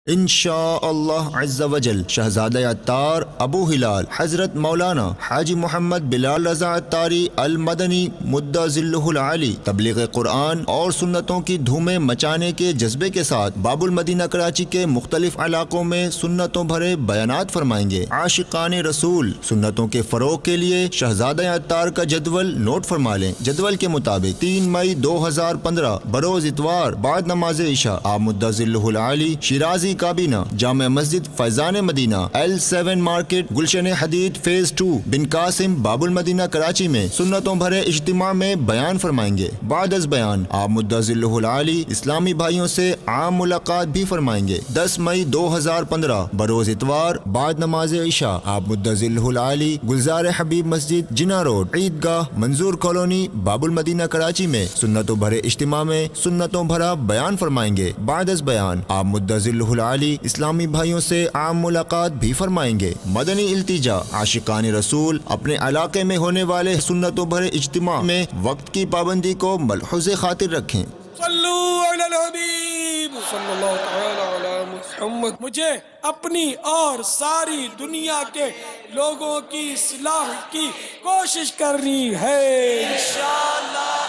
انشاء اللہ عز و جل شہزادہ عطار ابو ہلال حضرت مولانا حاجی محمد بلال رضا عطاری المدنی مدہ ذلہ العالی تبلیغ قرآن اور سنتوں کی دھومیں مچانے کے جذبے کے ساتھ باب المدینہ کراچی کے مختلف علاقوں میں سنتوں بھرے بیانات فرمائیں گے۔ عاشقان رسول سنتوں کے فروغ کے لیے شہزادہ عطار کا جدول نوٹ فرما لیں۔ جدول کے مطابق 3 مئی 2015 بروز اتوار بعد نماز عشاء آپ مدہ ذلہ العالی شیرازی کابینہ جامع مسجد فیضان مدینہ L7 مارکیٹ گلشن حدید فیز 2 بن قاسم باب المدینہ کراچی میں سنتوں بھرے اجتماع میں بیان فرمائیں گے۔ بعد از بیان آپ مدہ ذلہ العالی اسلامی بھائیوں سے عام ملاقات بھی فرمائیں گے۔ 10 مئی 2015 بروز اتوار بعد نماز عشاء آپ مدہ ذلہ العالی گلزار حبیب مسجد جناح روڈ عیدگاہ منظور کالونی باب المدینہ کراچی میں سنتوں بھرے اجتماع میں سنتوں بھرا بیان فرمائیں گے۔ بعد از بیان آپ مدہ ذلہ العالی اسلامی بھائیوں سے عام ملاقات بھی فرمائیں گے۔ مدنی التجا عاشقان رسول اپنے علاقے میں ہونے والے سنتوں بھرے اجتماع میں وقت کی پابندی کو ملحوظ خاطر رکھیں۔ صلو علی الحبیب صلی اللہ تعالی علی محمد۔ مجھے اپنی اور ساری دنیا کے لوگوں کی اصلاح کی کوشش کرنی ہے انشاءاللہ۔